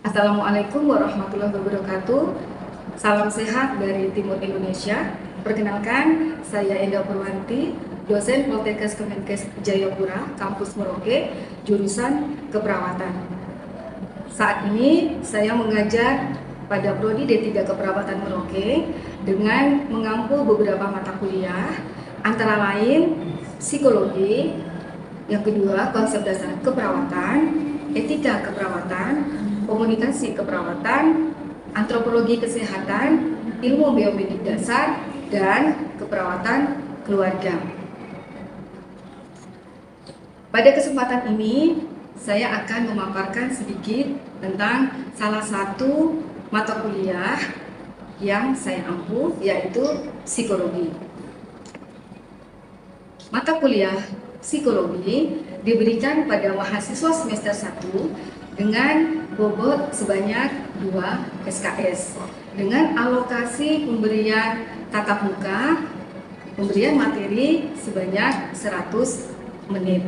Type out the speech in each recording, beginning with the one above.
Assalamualaikum warahmatullahi wabarakatuh. Salam sehat dari Timur Indonesia. Perkenalkan, saya Enda Purwanti, dosen Poltekkes Kemenkes Jayapura, kampus Merauke, jurusan keperawatan. Saat ini saya mengajar pada Prodi D3 Keperawatan Merauke dengan mengampu beberapa mata kuliah, antara lain psikologi, yang kedua konsep dasar keperawatan, etika keperawatan, komunikasi keperawatan, antropologi kesehatan, ilmu biomedik dasar, dan keperawatan keluarga. Pada kesempatan ini, saya akan memaparkan sedikit tentang salah satu mata kuliah yang saya ampu, yaitu psikologi. Mata kuliah psikologi diberikan pada mahasiswa semester 1 dengan bobot sebanyak 2 SKS dengan alokasi pemberian tatap muka, pemberian materi sebanyak 100 menit.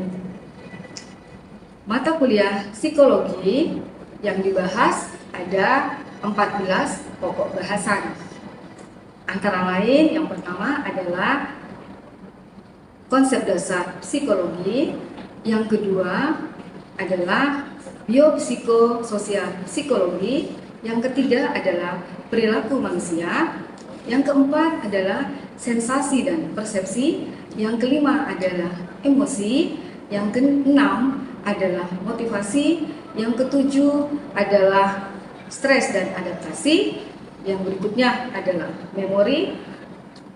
Mata kuliah psikologi yang dibahas ada 14 pokok bahasan. Antara lain yang pertama adalah konsep dasar psikologi, yang kedua adalah biopsikososial psikologi, yang ketiga adalah perilaku manusia, yang keempat adalah sensasi dan persepsi, yang kelima adalah emosi, yang keenam adalah motivasi, yang ketujuh adalah stres dan adaptasi, yang berikutnya adalah memori.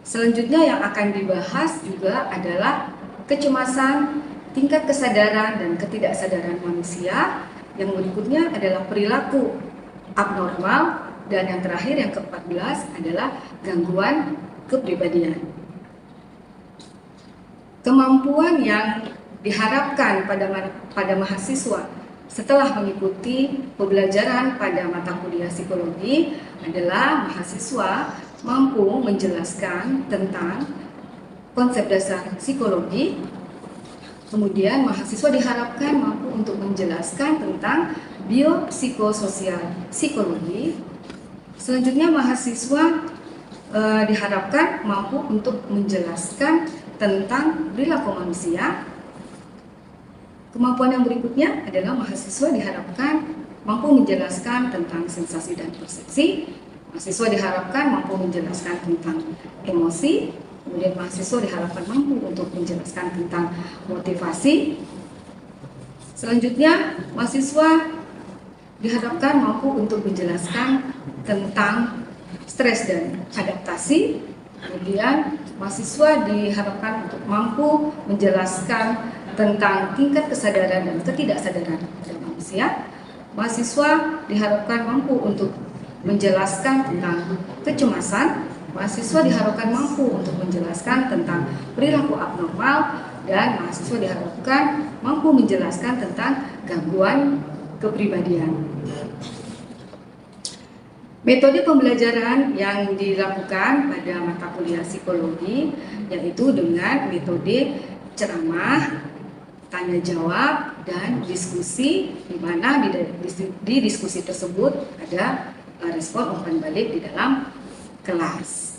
Selanjutnya yang akan dibahas juga adalah kecemasan, tingkat kesadaran dan ketidaksadaran manusia. Yang berikutnya adalah perilaku abnormal, dan yang terakhir yang ke-14 adalah gangguan kepribadian. Kemampuan yang diharapkan pada mahasiswa setelah mengikuti pembelajaran pada mata kuliah psikologi adalah mahasiswa mampu menjelaskan tentang konsep dasar psikologi. Kemudian mahasiswa diharapkan mampu untuk menjelaskan tentang biopsikososial psikologi. Selanjutnya mahasiswa diharapkan mampu untuk menjelaskan tentang perilaku manusia. Kemampuan yang berikutnya adalah mahasiswa diharapkan mampu menjelaskan tentang sensasi dan persepsi. Mahasiswa diharapkan mampu menjelaskan tentang emosi. Kemudian mahasiswa diharapkan mampu untuk menjelaskan tentang motivasi. Selanjutnya mahasiswa diharapkan mampu untuk menjelaskan tentang stres dan adaptasi. Kemudian mahasiswa diharapkan untuk mampu menjelaskan tentang tingkat kesadaran dan ketidaksadaran pada manusia. Mahasiswa diharapkan mampu untuk menjelaskan tentang kecemasan. Mahasiswa diharapkan mampu untuk menjelaskan tentang perilaku abnormal, dan mahasiswa diharapkan mampu menjelaskan tentang gangguan kepribadian. Metode pembelajaran yang dilakukan pada mata kuliah psikologi yaitu dengan metode ceramah, tanya jawab, dan diskusi, di mana di diskusi tersebut ada respon umpan balik di dalam kelas.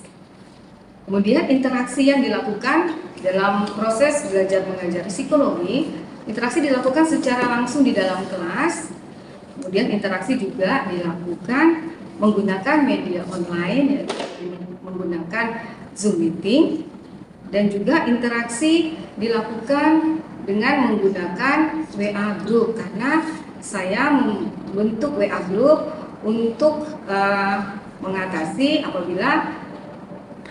Kemudian interaksi yang dilakukan dalam proses belajar mengajar psikologi, interaksi dilakukan secara langsung di dalam kelas. Kemudian interaksi juga dilakukan menggunakan media online, yaitu menggunakan Zoom meeting, dan juga interaksi dilakukan dengan menggunakan WA group, karena saya membentuk WA group untuk mengatasi apabila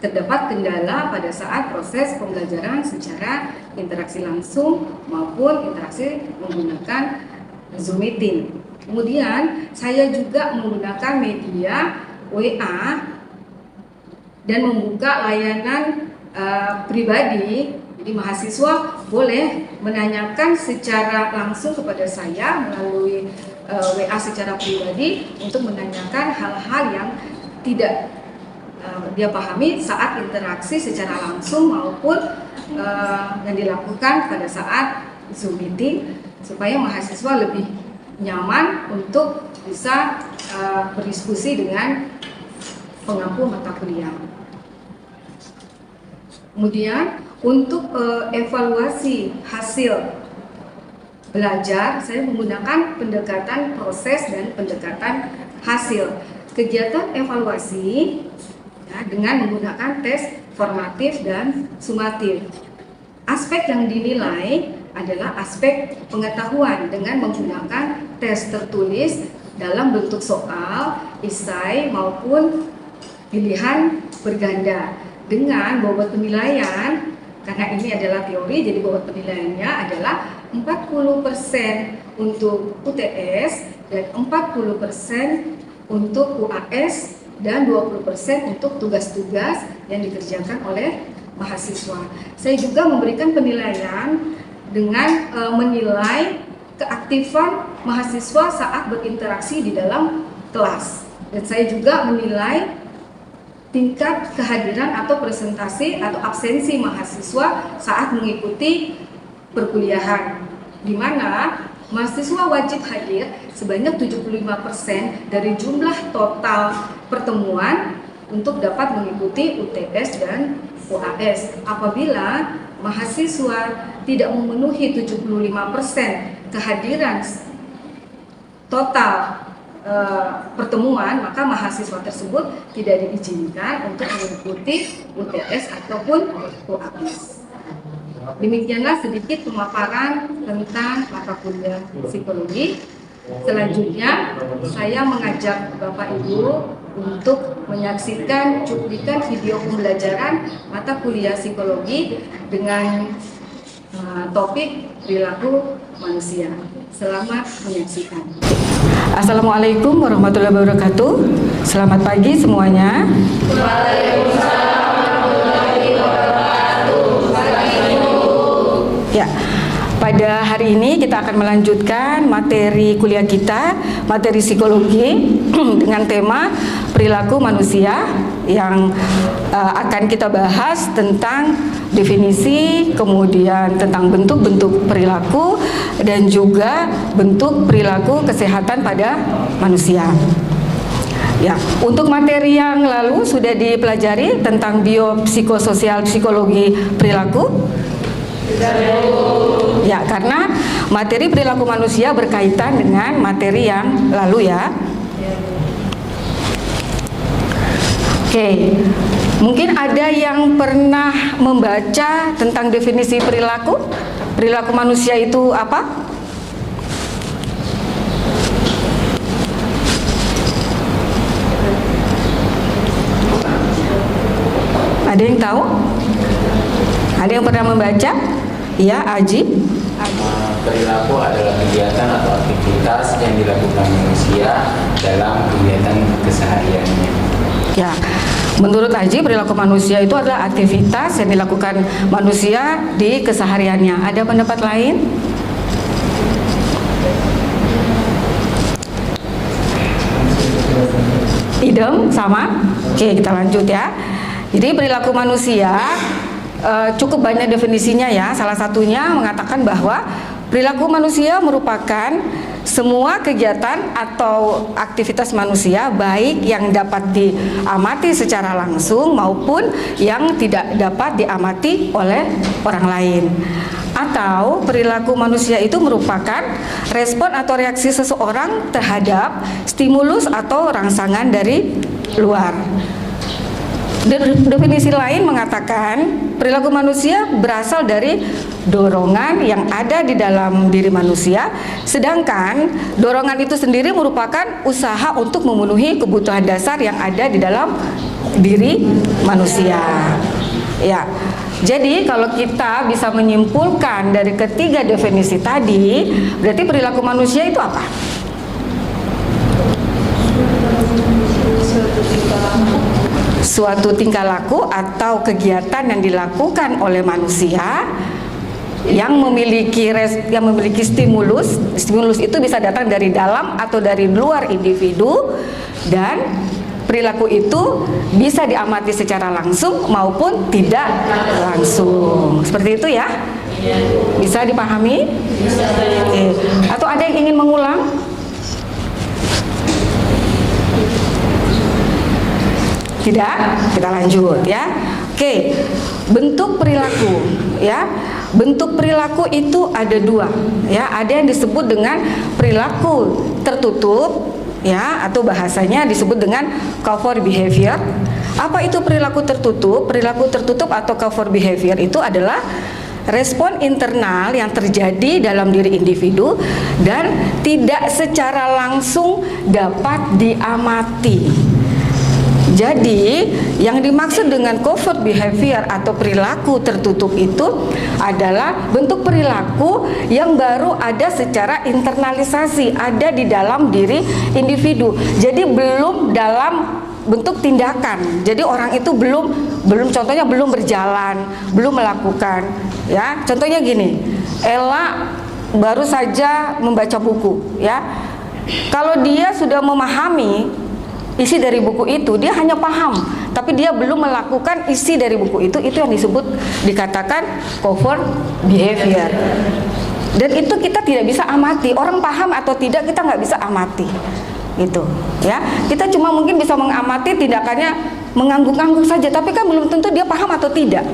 terdapat kendala pada saat proses pembelajaran secara interaksi langsung maupun interaksi menggunakan Zoom meeting. Kemudian saya juga menggunakan media WA dan membuka layanan pribadi. Jadi mahasiswa boleh menanyakan secara langsung kepada saya melalui WA secara pribadi untuk menanyakan hal-hal yang tidak dia pahami saat interaksi secara langsung maupun yang dilakukan pada saat Zoom meeting, supaya mahasiswa lebih nyaman untuk bisa berdiskusi dengan pengampu mata kuliah. Kemudian untuk evaluasi hasil belajar, saya menggunakan pendekatan proses dan pendekatan hasil. Kegiatan evaluasi ya, dengan menggunakan tes formatif dan sumatif. Aspek yang dinilai adalah aspek pengetahuan dengan menggunakan tes tertulis dalam bentuk soal, esai maupun pilihan berganda. Dengan bobot penilaian, karena ini adalah teori, jadi bobot penilaiannya adalah 40% untuk UTS dan 40% untuk UAS dan 20% untuk tugas-tugas yang dikerjakan oleh mahasiswa. Saya juga memberikan penilaian dengan menilai keaktifan mahasiswa saat berinteraksi di dalam kelas. Dan saya juga menilai tingkat kehadiran atau presentasi atau absensi mahasiswa saat mengikuti perkuliahan, di mana mahasiswa wajib hadir sebanyak 75% dari jumlah total pertemuan untuk dapat mengikuti UTS dan UAS. Apabila mahasiswa tidak memenuhi 75% kehadiran total pertemuan, maka mahasiswa tersebut tidak diizinkan untuk mengikuti UTS ataupun UAS. Demikianlah sedikit pemaparan tentang mata kuliah psikologi. Selanjutnya, saya mengajak Bapak Ibu untuk menyaksikan cuplikan video pembelajaran mata kuliah psikologi dengan topik perilaku manusia. Selamat menyaksikan. Assalamualaikum warahmatullahi wabarakatuh. Selamat pagi semuanya. Waalaikumsalam warahmatullahi wabarakatuh. Ya, pada hari ini kita akan melanjutkan materi kuliah kita, materi psikologi dengan tema perilaku manusia yang akan kita bahas tentang definisi, kemudian tentang bentuk-bentuk perilaku dan juga bentuk perilaku kesehatan pada manusia. Ya, untuk materi yang lalu sudah dipelajari tentang biopsikososial psikologi perilaku. Ya, karena materi perilaku manusia berkaitan dengan materi yang lalu ya. Oke, mungkin ada yang pernah membaca tentang definisi perilaku? Perilaku manusia itu apa? Ada yang tahu? Ada yang pernah membaca? Ya, Aji. Perilaku adalah kegiatan atau aktivitas yang dilakukan manusia dalam kegiatan kesehariannya. Ya, menurut Aji perilaku manusia itu adalah aktivitas yang dilakukan manusia di kesehariannya. Ada pendapat lain? Idem, sama? Oke, kita lanjut ya. Jadi perilaku manusia cukup banyak definisinya ya. Salah satunya mengatakan bahwa perilaku manusia merupakan semua kegiatan atau aktivitas manusia baik yang dapat diamati secara langsung maupun yang tidak dapat diamati oleh orang lain. Atau perilaku manusia itu merupakan respon atau reaksi seseorang terhadap stimulus atau rangsangan dari luar. Definisi lain mengatakan perilaku manusia berasal dari dorongan yang ada di dalam diri manusia, sedangkan dorongan itu sendiri merupakan usaha untuk memenuhi kebutuhan dasar yang ada di dalam diri manusia. Ya, jadi kalau kita bisa menyimpulkan dari ketiga definisi tadi, berarti perilaku manusia itu apa? Suatu tingkah laku atau kegiatan yang dilakukan oleh manusia yang memiliki stimulus. Stimulus itu bisa datang dari dalam atau dari luar individu, dan perilaku itu bisa diamati secara langsung maupun tidak langsung. Seperti itu ya? Bisa dipahami? Bisa. Oke. Atau ada yang ingin mengulang? Tidak? Kita lanjut ya. Oke, bentuk perilaku ya. Bentuk perilaku itu ada dua ya. Ada yang disebut dengan perilaku tertutup ya, atau bahasanya disebut dengan covert behavior. Apa itu perilaku tertutup? Perilaku tertutup atau covert behavior itu adalah respon internal yang terjadi dalam diri individu dan tidak secara langsung dapat diamati. Jadi, yang dimaksud dengan covert behavior atau perilaku tertutup itu adalah bentuk perilaku yang baru ada secara internalisasi, ada di dalam diri individu. Jadi belum dalam bentuk tindakan. Jadi orang itu belum contohnya belum berjalan, belum melakukan ya. Contohnya gini, Ella baru saja membaca buku ya. Kalau dia sudah memahami isi dari buku itu, dia hanya paham, tapi dia belum melakukan isi dari buku itu yang dikatakan covert behavior. Dan itu kita tidak bisa amati, orang paham atau tidak kita nggak bisa amati, gitu ya. Kita cuma mungkin bisa mengamati tindakannya mengangguk-angguk saja, tapi kan belum tentu dia paham atau tidak,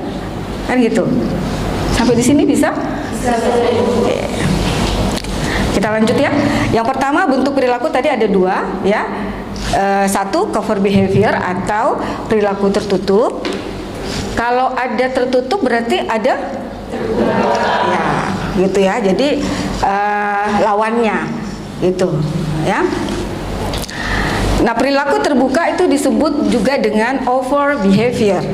kan gitu. Sampai di sini bisa? Oke. Kita lanjut ya. Yang pertama, bentuk perilaku tadi ada dua ya. Satu, covert behavior atau perilaku tertutup. Kalau ada tertutup berarti ada ya, gitu ya. Jadi lawannya gitu ya. Nah, perilaku terbuka itu disebut juga dengan overt behavior.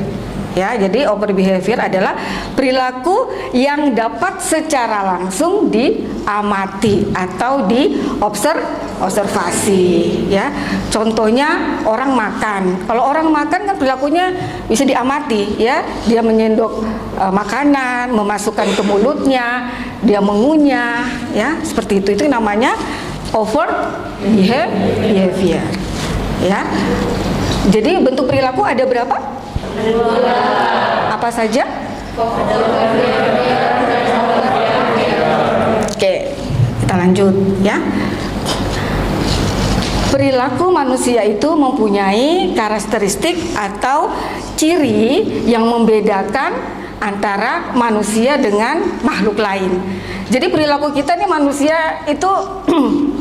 Ya, jadi overt behavior adalah perilaku yang dapat secara langsung diamati atau diobservasi ya. Contohnya orang makan. Kalau orang makan kan perilakunya bisa diamati ya. Dia menyendok makanan, memasukkan ke mulutnya, dia mengunyah ya, seperti itu. Itu namanya overt behavior ya. Jadi bentuk perilaku ada berapa? Apa saja? Oke, kita lanjut ya. Perilaku manusia itu mempunyai karakteristik atau ciri yang membedakan antara manusia dengan makhluk lain. Jadi perilaku kita nih manusia itu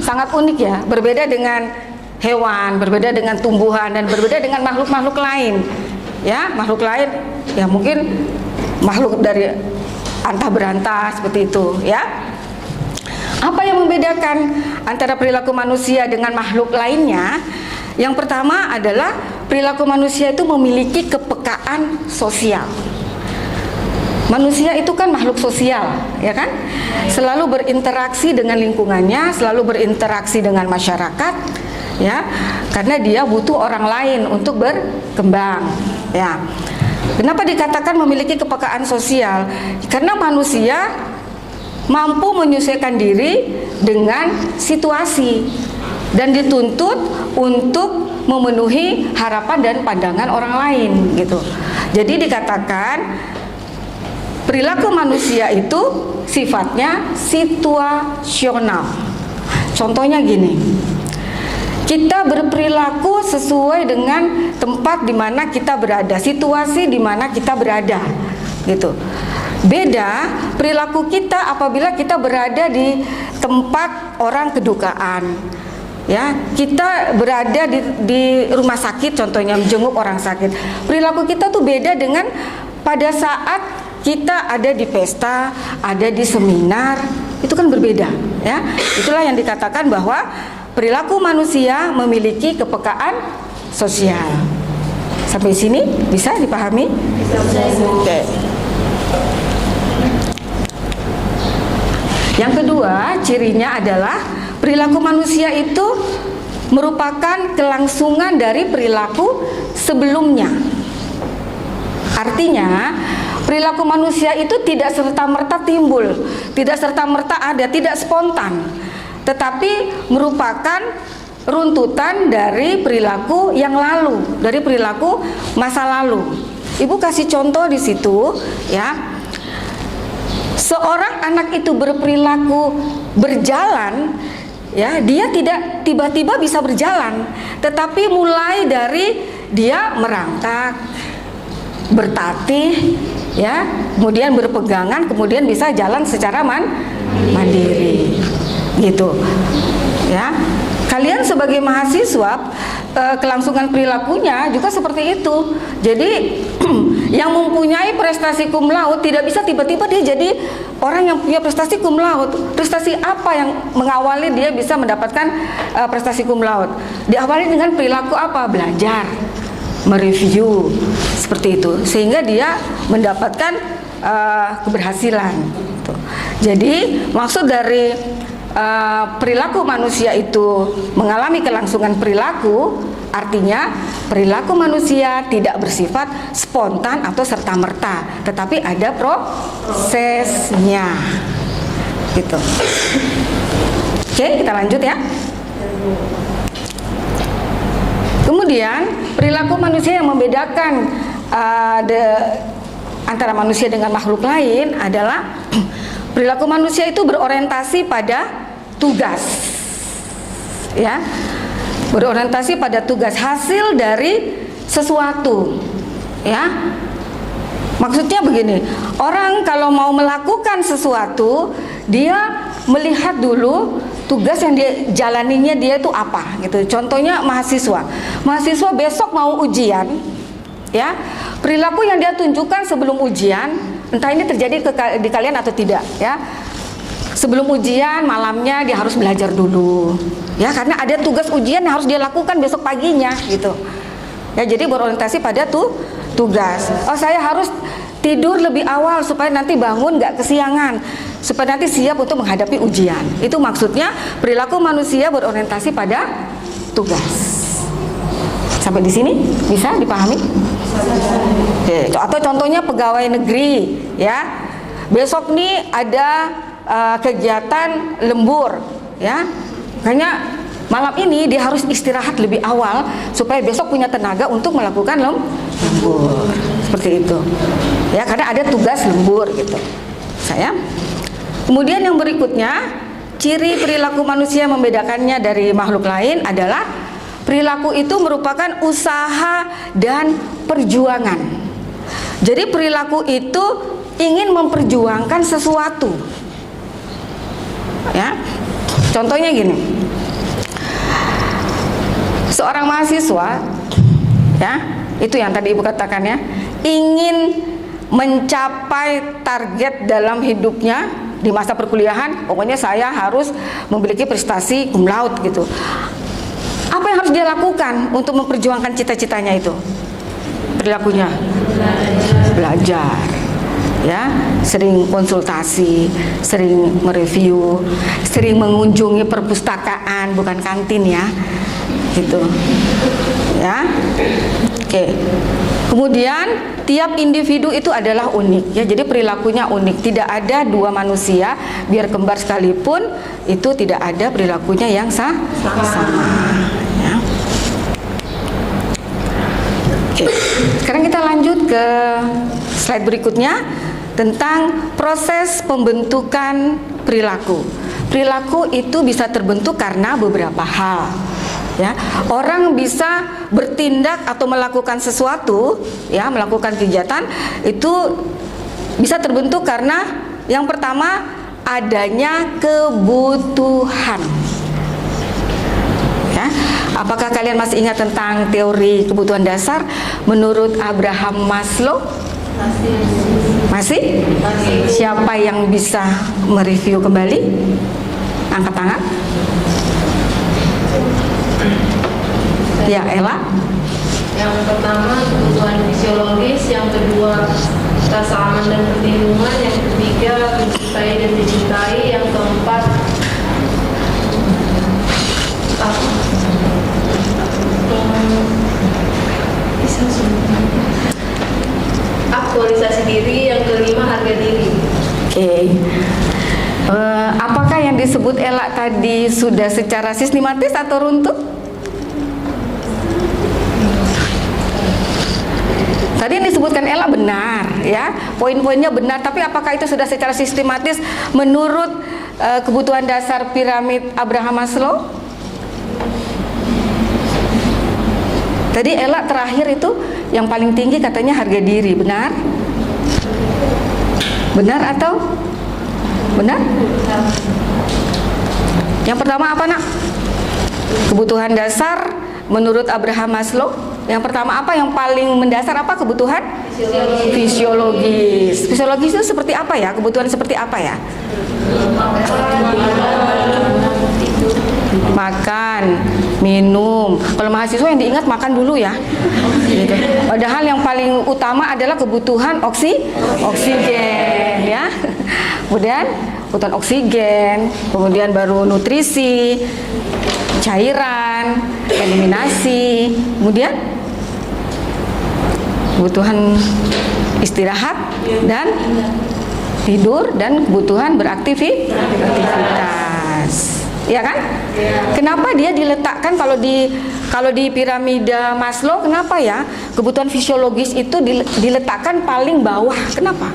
sangat unik ya, berbeda dengan hewan, berbeda dengan tumbuhan, dan berbeda dengan makhluk-makhluk lain. Ya, makhluk lain ya mungkin makhluk dari antah berantah seperti itu ya. Apa yang membedakan antara perilaku manusia dengan makhluk lainnya? Yang pertama adalah perilaku manusia itu memiliki kepekaan sosial. Manusia itu kan makhluk sosial, ya kan? Selalu berinteraksi dengan lingkungannya, selalu berinteraksi dengan masyarakat, ya, karena dia butuh orang lain untuk berkembang. Ya, kenapa dikatakan memiliki kepekaan sosial? Karena manusia mampu menyesuaikan diri dengan situasi dan dituntut untuk memenuhi harapan dan pandangan orang lain, gitu. Jadi dikatakan perilaku manusia itu sifatnya situasional. Contohnya gini. Kita berperilaku sesuai dengan tempat di mana kita berada, situasi di mana kita berada, gitu. Beda perilaku kita apabila kita berada di tempat orang kedukaan. Ya, kita berada di rumah sakit, contohnya menjenguk orang sakit. Perilaku kita tuh beda dengan pada saat kita ada di pesta, ada di seminar, itu kan berbeda, ya. Itulah yang dikatakan bahwa perilaku manusia memiliki kepekaan sosial. Sampai sini bisa dipahami? Oke. Yang kedua, cirinya adalah perilaku manusia itu merupakan kelangsungan dari perilaku sebelumnya. Artinya, perilaku manusia itu tidak serta-merta timbul, tidak serta-merta ada, tidak spontan, tetapi merupakan runtutan dari perilaku yang lalu, dari perilaku masa lalu. Ibu kasih contoh di situ, ya. Seorang anak itu berperilaku berjalan, ya, dia tidak tiba-tiba bisa berjalan, tetapi mulai dari dia merangkak, bertatih, ya, kemudian berpegangan, kemudian bisa jalan secara mandiri, gitu, ya. Kalian sebagai mahasiswa, kelangsungan perilakunya juga seperti itu. Jadi yang mempunyai prestasi cum laude tidak bisa tiba-tiba dia jadi orang yang punya prestasi cum laude. Prestasi apa yang mengawali dia bisa mendapatkan prestasi cum laude? Diawali dengan perilaku apa? Belajar, mereview, seperti itu, sehingga dia mendapatkan keberhasilan. Jadi maksud dari perilaku manusia itu mengalami kelangsungan perilaku, artinya perilaku manusia tidak bersifat spontan atau serta-merta, tetapi ada prosesnya, gitu. Oke, kita lanjut ya. Kemudian perilaku manusia yang membedakan antara manusia dengan makhluk lain adalah perilaku manusia itu berorientasi pada tugas, ya, berorientasi pada tugas, hasil dari sesuatu, ya. Maksudnya begini, orang kalau mau melakukan sesuatu, dia melihat dulu tugas yang dia jalaninya dia itu apa, gitu. Contohnya mahasiswa besok mau ujian, ya, perilaku yang dia tunjukkan sebelum ujian, entah ini terjadi di kalian atau tidak, ya. Sebelum ujian malamnya dia harus belajar dulu, ya, karena ada tugas ujian yang harus dia lakukan besok paginya, gitu. Ya, jadi berorientasi pada tugas. Oh, saya harus tidur lebih awal supaya nanti bangun nggak kesiangan, supaya nanti siap untuk menghadapi ujian. Itu maksudnya perilaku manusia berorientasi pada tugas. Sampai di sini bisa dipahami? Oke. Atau contohnya pegawai negeri, ya. Besok nih ada kegiatan lembur, ya. Makanya malam ini dia harus istirahat lebih awal supaya besok punya tenaga untuk melakukan lembur. Seperti itu. Ya, karena ada tugas lembur, gitu. Kemudian yang berikutnya, ciri perilaku manusia yang membedakannya dari makhluk lain adalah perilaku itu merupakan usaha dan perjuangan. Jadi perilaku itu ingin memperjuangkan sesuatu. Ya. Contohnya gini. Seorang mahasiswa, ya, itu yang tadi Ibu katakan, ya, ingin mencapai target dalam hidupnya di masa perkuliahan. Pokoknya saya harus memiliki prestasi cum laude, gitu. Apa yang harus dia lakukan untuk memperjuangkan cita-citanya itu? Perilakunya belajar, ya, sering konsultasi, sering mereview, sering mengunjungi perpustakaan, bukan kantin, ya, gitu, ya. Oke. Kemudian tiap individu itu adalah unik, ya, jadi perilakunya unik. Tidak ada dua manusia, biar kembar sekalipun, itu tidak ada perilakunya yang sama. Ya. Oke. Sekarang kita lanjut ke slide berikutnya tentang proses pembentukan perilaku. Perilaku itu bisa terbentuk karena beberapa hal. Ya, orang bisa bertindak atau melakukan sesuatu, ya, melakukan kegiatan itu bisa terbentuk karena yang pertama adanya kebutuhan. Ya, apakah kalian masih ingat tentang teori kebutuhan dasar menurut Abraham Maslow? Masih? Siapa yang bisa mereview kembali? Angkat tangan. Ya, Ella. Yang pertama kebutuhan fisiologis, yang kedua rasa aman dan perlindungan, yang ketiga mencintai dan dicintai, yang keempat aktualisasi diri, yang kelima harga diri. Oke. Apakah yang disebut Ella tadi sudah secara sistematis atau runtuh? Tadi yang disebutkan Ella benar, ya, poin-poinnya benar, tapi apakah itu sudah secara sistematis menurut kebutuhan dasar piramid Abraham Maslow? Tadi Ella terakhir itu yang paling tinggi katanya harga diri, benar? Benar atau benar? Yang pertama apa, Nak? Kebutuhan dasar menurut Abraham Maslow. Yang pertama apa yang paling mendasar, apa kebutuhan? Fisiologis. Fisiologis itu seperti apa ya? Kebutuhan seperti apa ya? Makan, minum. Kalau mahasiswa yang diingat makan dulu ya. Gitu. Padahal yang paling utama adalah kebutuhan oksigen ya. Kemudian kebutuhan oksigen, kemudian baru nutrisi, cairan, eliminasi, kemudian kebutuhan istirahat dan tidur, dan kebutuhan beraktivitas. Ya kan? Kenapa dia diletakkan kalau di piramida Maslow, kenapa ya kebutuhan fisiologis itu diletakkan paling bawah? Kenapa?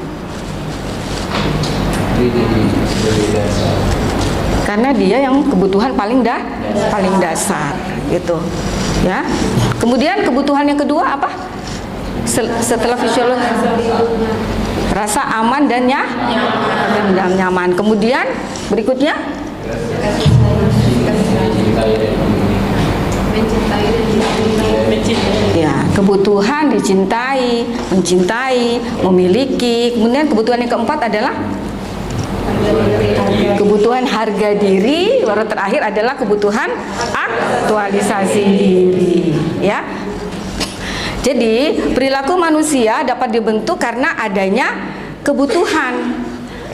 Karena dia yang kebutuhan paling dasar gitu ya. Kemudian kebutuhan yang kedua apa? Setelah fisiologi, rasa aman dan nyaman. Kemudian berikutnya ya, kebutuhan dicintai, mencintai, memiliki. Kemudian kebutuhan yang keempat adalah kebutuhan harga diri. Baru terakhir adalah kebutuhan aktualisasi diri ya. Jadi perilaku manusia dapat dibentuk karena adanya kebutuhan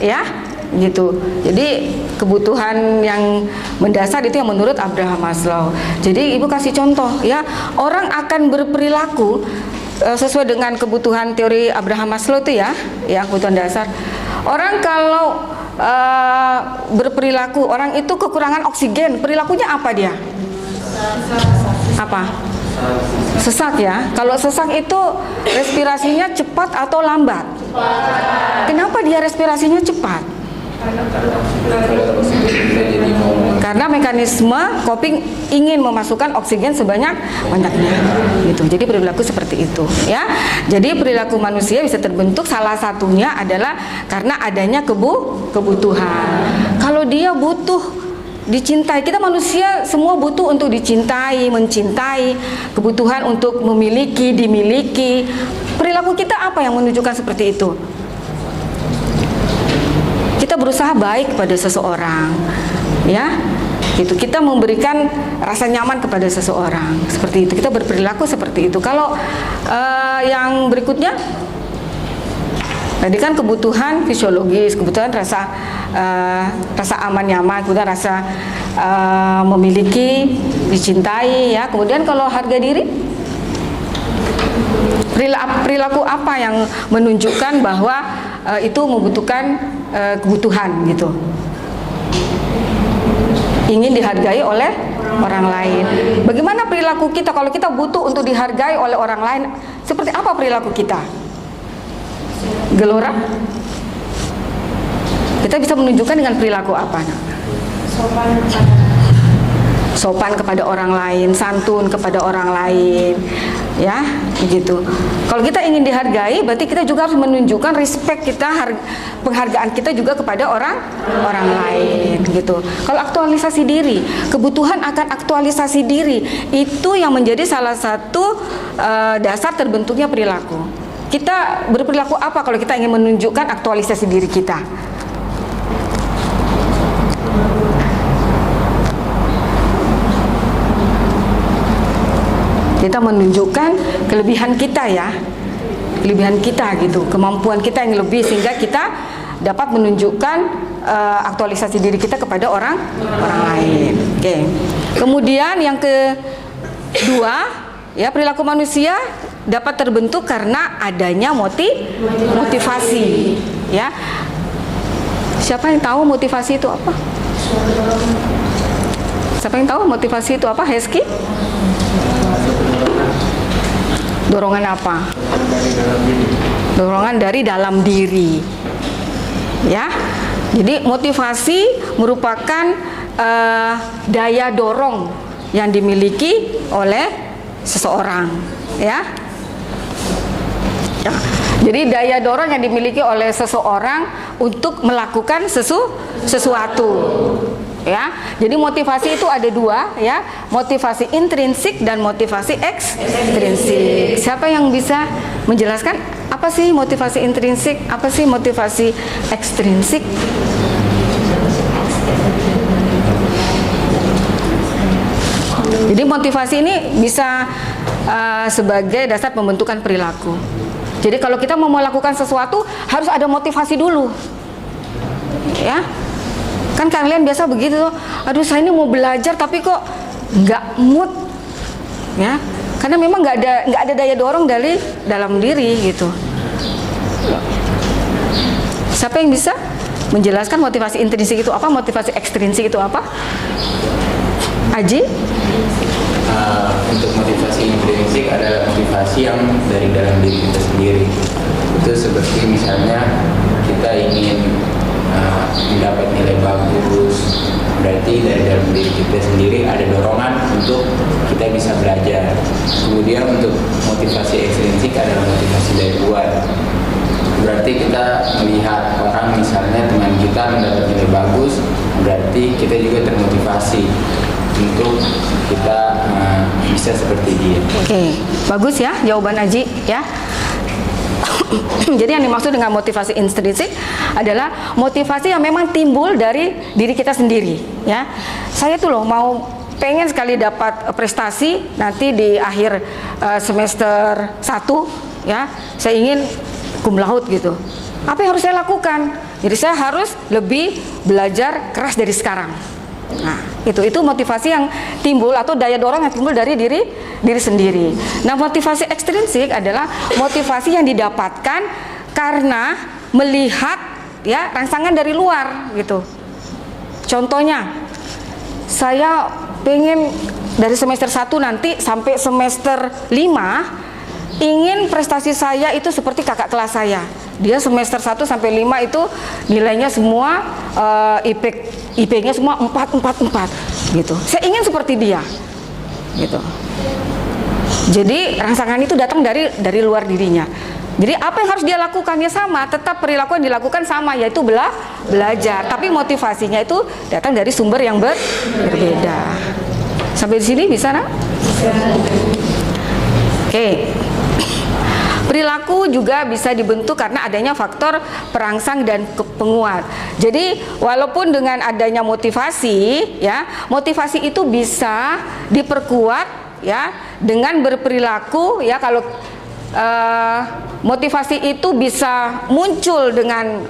ya gitu. Jadi kebutuhan yang mendasar itu yang menurut Abraham Maslow. Jadi Ibu kasih contoh ya, orang akan berperilaku sesuai dengan kebutuhan teori Abraham Maslow itu ya, yang kebutuhan dasar. Orang kalau berperilaku, orang itu kekurangan oksigen, perilakunya apa dia? Apa? Sesak ya. Kalau sesak itu respirasinya cepat atau lambat? Kenapa dia respirasinya cepat? Karena mekanisme coping ingin memasukkan oksigen sebanyak-banyaknya gitu. Jadi perilaku seperti itu ya. Jadi perilaku manusia bisa terbentuk salah satunya adalah karena adanya kebutuhan. Kalau dia butuh dicintai, kita manusia semua butuh untuk dicintai, mencintai, kebutuhan untuk memiliki, dimiliki. Perilaku kita apa yang menunjukkan seperti itu? Kita berusaha baik kepada seseorang, ya, gitu. Kita memberikan rasa nyaman kepada seseorang, seperti itu. Kita berperilaku seperti itu. Kalau yang berikutnya, tadi kan kebutuhan fisiologis, kebutuhan rasa aman nyaman, kemudian rasa memiliki, dicintai, ya. Kemudian kalau harga diri, perilaku apa yang menunjukkan bahwa itu membutuhkan kebutuhan gitu, ingin dihargai oleh orang lain. Bagaimana perilaku kita kalau kita butuh untuk dihargai oleh orang lain? Seperti apa perilaku kita? Gelora? Kita bisa menunjukkan dengan perilaku apa? Sopan kepada orang lain, santun kepada orang lain, ya, begitu. Kalau kita ingin dihargai, berarti kita juga harus menunjukkan respect kita, penghargaan kita juga kepada orang lain, gitu. Kalau aktualisasi diri, kebutuhan akan aktualisasi diri itu yang menjadi salah satu dasar terbentuknya perilaku. Kita berperilaku apa kalau kita ingin menunjukkan aktualisasi diri kita? Kita menunjukkan kelebihan kita ya, kelebihan kita gitu, kemampuan kita yang lebih, sehingga kita dapat menunjukkan aktualisasi diri kita kepada orang lain. Oke. Kemudian yang kedua, ya, perilaku manusia dapat terbentuk karena adanya motivasi, ya. Siapa yang tahu motivasi itu apa? Siapa yang tahu motivasi itu apa, Heski? Dorongan apa? Dorongan dari dalam diri, ya. Jadi motivasi merupakan daya dorong yang dimiliki oleh seseorang, ya. Ya. Jadi daya dorong yang dimiliki oleh seseorang untuk melakukan sesuatu. Ya. Jadi motivasi itu ada dua, ya. Motivasi intrinsik dan motivasi ekstrinsik. Siapa yang bisa menjelaskan apa sih motivasi intrinsik, apa sih motivasi ekstrinsik? Jadi motivasi ini bisa sebagai dasar pembentukan perilaku. Jadi kalau kita mau melakukan sesuatu harus ada motivasi dulu, ya. Kan kalian biasa begitu, aduh saya ini mau belajar tapi kok nggak mood, ya. Karena memang nggak ada daya dorong dari dalam diri gitu. Siapa yang bisa menjelaskan motivasi intrinsik itu apa, motivasi ekstrinsik itu apa? Aji? Untuk motivasi intrinsik adalah motivasi yang dari dalam diri kita sendiri. Itu seperti misalnya kita ingin mendapat nilai bagus, berarti dari dalam diri kita sendiri ada dorongan untuk kita bisa belajar. Kemudian untuk motivasi ekstrinsik adalah motivasi dari luar. Berarti kita melihat orang, misalnya teman kita mendapat nilai bagus, berarti kita juga termotivasi untuk kita bisa seperti dia. Oke, bagus ya jawaban Aji, ya. Jadi yang dimaksud dengan motivasi intrinsik adalah motivasi yang memang timbul dari diri kita sendiri, ya. Saya tuh loh pengen sekali dapat prestasi nanti di akhir semester 1, ya. Saya ingin cum laude gitu. Apa yang harus saya lakukan? Jadi saya harus lebih belajar keras dari sekarang. Nah, itu motivasi yang timbul atau daya dorong yang timbul dari diri sendiri. Nah, motivasi ekstrinsik adalah motivasi yang didapatkan karena melihat, ya, rangsangan dari luar gitu. Contohnya, saya pengen dari semester 1 nanti sampai semester 5 ingin prestasi saya itu seperti kakak kelas saya. Dia semester 1 sampai 5 itu nilainya semua IP-nya semua 4 gitu. Saya ingin seperti dia. Gitu. Jadi rangsangan itu datang dari luar dirinya. Jadi apa yang harus dia lakukan? Ya sama, tetap perilaku yang dilakukan sama, yaitu belajar. Tapi motivasinya itu datang dari sumber yang berbeda. Sampai di sini bisa, nak? Oke. Perilaku juga bisa dibentuk karena adanya faktor perangsang dan penguat. Jadi walaupun dengan adanya motivasi, ya, motivasi itu bisa diperkuat, ya, dengan berperilaku, ya. Kalau motivasi itu bisa muncul dengan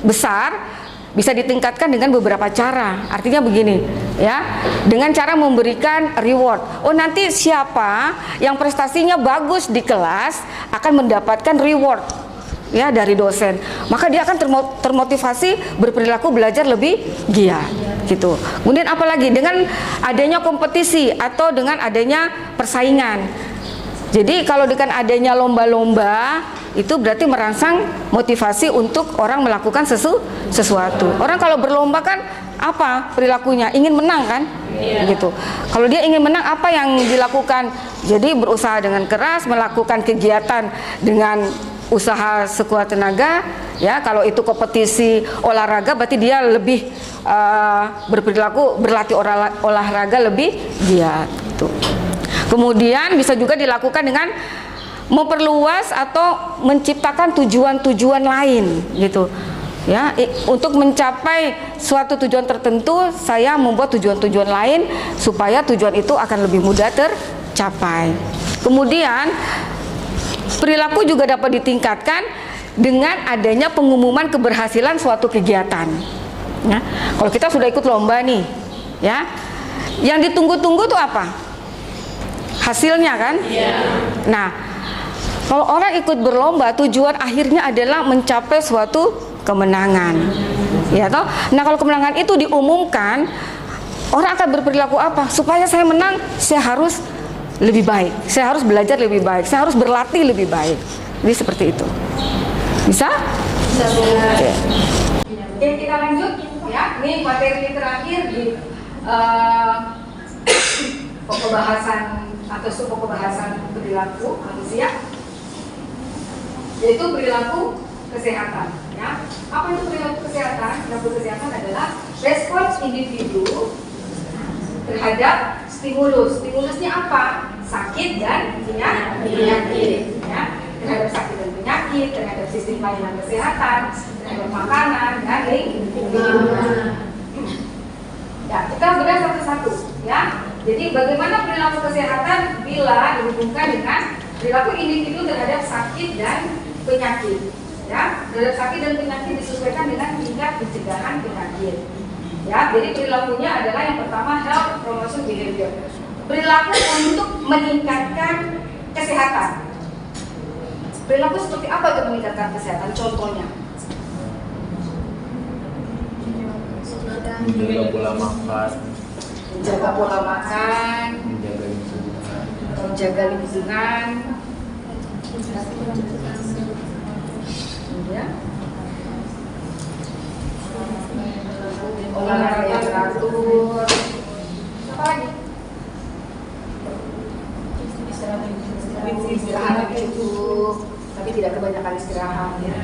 besar, bisa ditingkatkan dengan beberapa cara. Artinya begini, ya, dengan cara memberikan reward. Oh, nanti siapa yang prestasinya bagus di kelas akan mendapatkan reward, ya, dari dosen. Maka dia akan termotivasi berperilaku belajar lebih giat, gitu. Kemudian apalagi dengan adanya kompetisi atau dengan adanya persaingan. Jadi kalau dengan adanya lomba-lomba itu berarti merangsang motivasi untuk orang melakukan sesuatu. Orang kalau berlomba kan apa perilakunya? Ingin menang kan? Gitu. Kalau dia ingin menang, apa yang dilakukan? Jadi berusaha dengan keras, melakukan kegiatan dengan usaha sekuat tenaga, ya. Kalau itu kompetisi olahraga berarti dia lebih berperilaku berlatih olahraga lebih giat, gitu. Kemudian bisa juga dilakukan dengan memperluas atau menciptakan tujuan-tujuan lain, gitu, ya. Untuk mencapai suatu tujuan tertentu, saya membuat tujuan-tujuan lain supaya tujuan itu akan lebih mudah tercapai. Kemudian perilaku juga dapat ditingkatkan dengan adanya pengumuman keberhasilan suatu kegiatan, ya. Kalau kita sudah ikut lomba nih, ya, yang ditunggu-tunggu tuh apa? Hasilnya kan? Nah, kalau orang ikut berlomba, tujuan akhirnya adalah mencapai suatu kemenangan, ya toh? Nah, kalau kemenangan itu diumumkan, orang akan berperilaku apa? Supaya saya menang, saya harus lebih baik, saya harus belajar lebih baik, saya harus berlatih lebih baik. Jadi seperti itu. Bisa? Bisa. Oke, kita lanjut, ya. Ini materi terakhir di pembahasan atau pokok bahasan perilaku manusia, yaitu perilaku kesehatan. Ya, apa itu perilaku kesehatan? Perilaku kesehatan adalah respons individu terhadap stimulus. Stimulusnya apa? Sakit dan penyakit. Ya, terhadap sakit dan penyakit, terhadap sistem pelayanan kesehatan, terhadap makanan dan lingkungan. Ya, kita bedah satu-satu. Ya, jadi bagaimana perilaku kesehatan bila dihubungkan dengan perilaku individu terhadap sakit dan penyakit. Ya, terhadap sakit dan penyakit disesuaikan dengan tingkat pencegahan penyakit. Ya, jadi perilakunya adalah yang pertama health promotion behavior. Perilaku untuk meningkatkan kesehatan. Perilaku seperti apa untuk meningkatkan kesehatan? Contohnya, menjaga pola makan, menjaga pola makan, menjaga lingkungan, ya. Olahraga yang teratur. Apa lagi? Istirahat yang cukup, tapi tidak kebanyakan istirahat. Ya.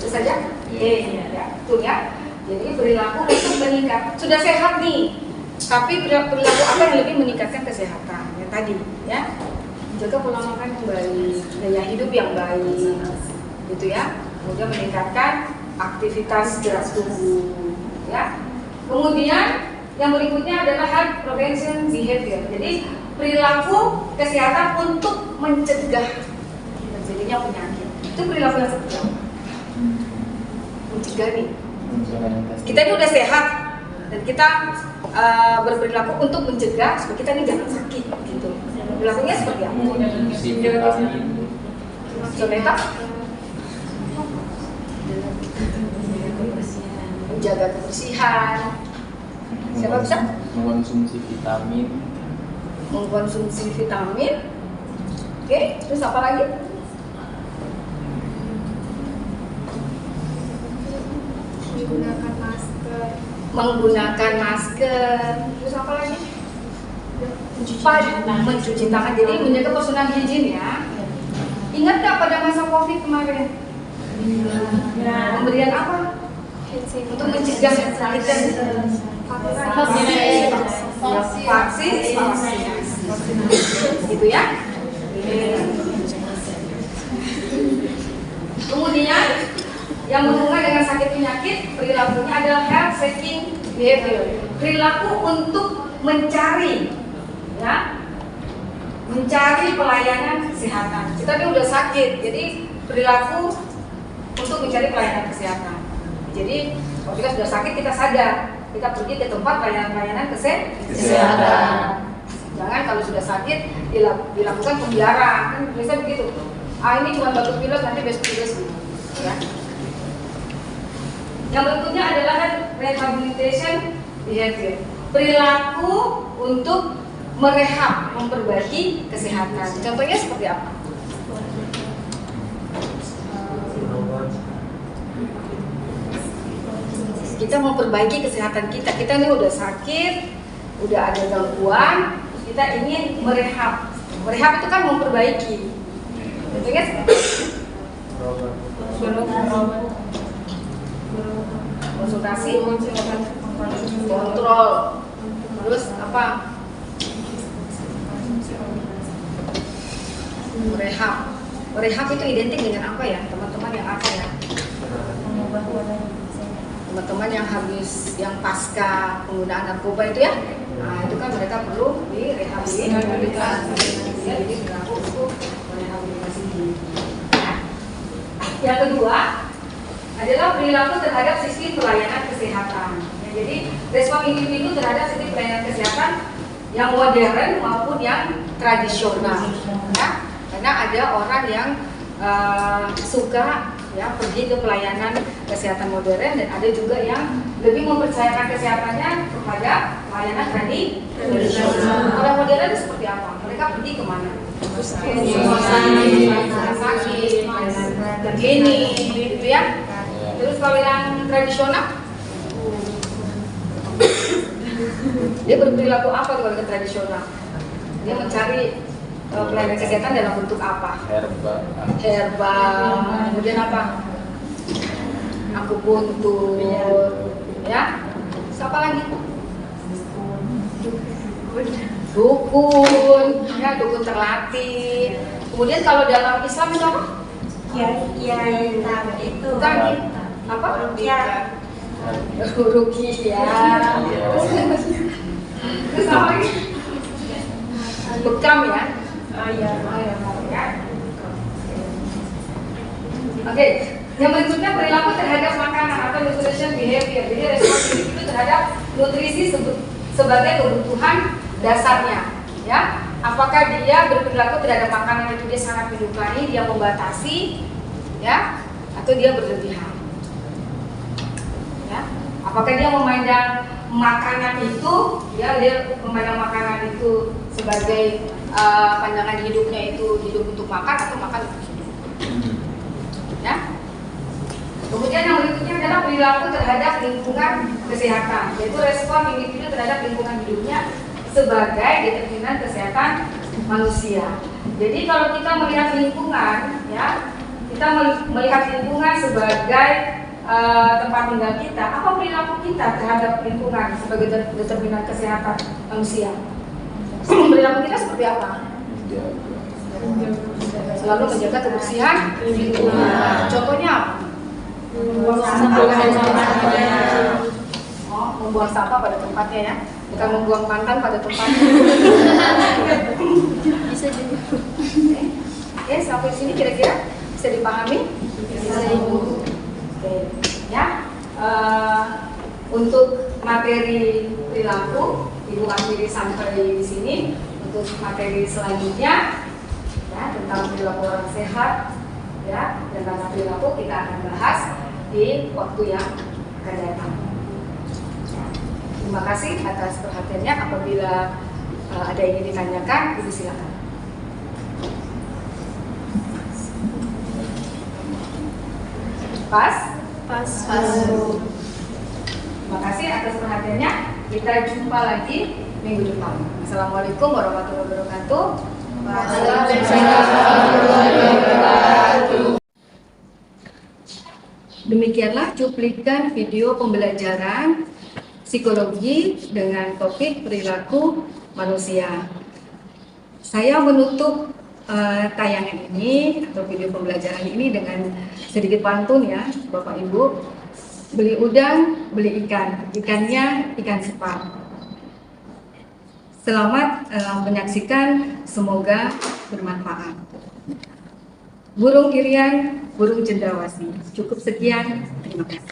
Itu saja. Ya, betul ya. Jadi perilaku untuk meningkat. Sudah sehat nih, tapi perilaku apa yang lebih meningkatkan kesehatan? Yang tadi, ya. Jaga pola makan yang baik, gaya hidup yang baik, gitu ya. Kemudian meningkatkan aktivitas gerak tubuh, ya. Kemudian yang berikutnya adalah health prevention behavior. Jadi perilaku kesehatan untuk mencegah terjadinya penyakit. Itu perilaku yang seperti apa? Mencegah nih. Kita ini udah sehat dan kita berperilaku untuk mencegah supaya kita ini jangan sakit, gitu. Perilakunya seperti apa? Contohnya? Menjaga kebersihan. Siapa bisa? Mengkonsumsi vitamin. Mengkonsumsi vitamin. Oke, terus apa lagi? Menggunakan masker. Menggunakan masker. Terus apa lagi? Mencuci tangan. Jadi menjaga personal hygiene ya. Ingat nggak pada masa COVID kemarin? Pemberian apa? Untuk mencegah kita vaksin, gitu ya. Kemudian yang berhubungan dengan sakit penyakit, perilakunya adalah health seeking behavior. Perilaku untuk mencari, ya, mencari pelayanan kesehatan. Kita ini udah sakit, jadi perilaku untuk mencari pelayanan kesehatan. Jadi kalau kita sudah sakit, kita sadar, kita pergi ke tempat pelayanan kesehatan. Jangan kalau sudah sakit dilakukan pembiaran, kan biasa begitu. Ini cuma batuk pilek, nanti besok-besok, ya. Yang berikutnya adalah rehabilitation behavior. Perilaku untuk merehab, memperbaiki kesehatan. Contohnya seperti apa? Kita memperbaiki kesehatan kita. Kita ini udah sakit, udah ada gangguan, kita ingin merehab. Merehab itu kan memperbaiki. Contohnya seperti konsultasi, kontrol, terus apa? Merehab. Merehab itu identik dengan apa ya, teman-teman yang apa ya? Teman-teman yang habis, yang pasca penggunaan narkoba itu ya, nah itu kan mereka perlu direhabilitasi. Jadi berlaku untuk merehabilitasi diri. Yang kedua adalah perilaku terhadap sistem pelayanan kesehatan. Ya, jadi respon individu terhadap sistem pelayanan kesehatan yang modern maupun yang tradisional. Ya, karena ada orang yang suka ya pergi ke pelayanan kesehatan modern dan ada juga yang lebih mempercayakan kesehatannya kepada pelayanan tradisional. Kalau modern itu seperti apa? Mereka pergi kemana? Rumah sakit, klinik, gitu ya. Terus kalau yang tradisional Dia berperilaku apa di keluarga tradisional? Dia mencari pelayanan kesehatan dalam bentuk apa? Herbal, kemudian apa? Akupuntur, ya. Siapa lagi? Dukun, ya, dukun terlatih. Kemudian kalau dalam Islam itu apa? Kiai itu Bukan, apa? rukyah. Rukyah. Terus apa lagi? Bekam ya? Oh iya. Oke, yang berikutnya perilaku terhadap makanan atau nutrition behavior. Jadi respon individu terhadap nutrisi sebagai kebutuhan dasarnya, ya. Apakah dia berperilaku terhadap makanan itu dia sangat menyukai, dia membatasi, ya, atau dia berlebihan, ya. Apakah dia memandang makanan itu, ya, dia memandang makanan itu sebagai pandangan hidupnya itu hidup untuk makan atau makan untuk hidup, ya. Kemudian yang berikutnya adalah perilaku terhadap lingkungan kesehatan, yaitu respon individu terhadap lingkungan hidupnya sebagai determinan kesehatan manusia. Jadi kalau kita melihat lingkungan, ya, kita melihat lingkungan sebagai tempat tinggal kita, apa perilaku kita terhadap lingkungan sebagai determinan kesehatan manusia? Perilaku kita seperti apa? Selalu menjaga kebersihan lingkungan. Contohnya apa? Membuang sampah pada tempatnya, ya, bukan membuang mantan pada tempatnya. Bisa juga. Oke, sampai sini kira-kira bisa dipahami? Bisa, Ibu. Oke, ya. Untuk materi perilaku, Ibu akhiri sampai di sini. Untuk materi selanjutnya, ya, tentang perilaku orang sehat, ya, tentang perilaku kita akan bahas di waktu yang akan datang. Terima kasih atas perhatiannya. Apabila ada yang ingin ditanyakan, Ibu silakan. Pas. Terima kasih atas perhatiannya. Kita jumpa lagi minggu depan. Assalamualaikum warahmatullahi wabarakatuh. Demikianlah cuplikan video pembelajaran psikologi dengan topik perilaku manusia. Saya menutup tayangan ini atau video pembelajaran ini dengan sedikit pantun, ya, Bapak Ibu. Beli udang, beli ikan. Ikannya ikan separ. Selamat menyaksikan, semoga bermanfaat. Burung irian, burung cendrawasih. Cukup sekian, terima kasih.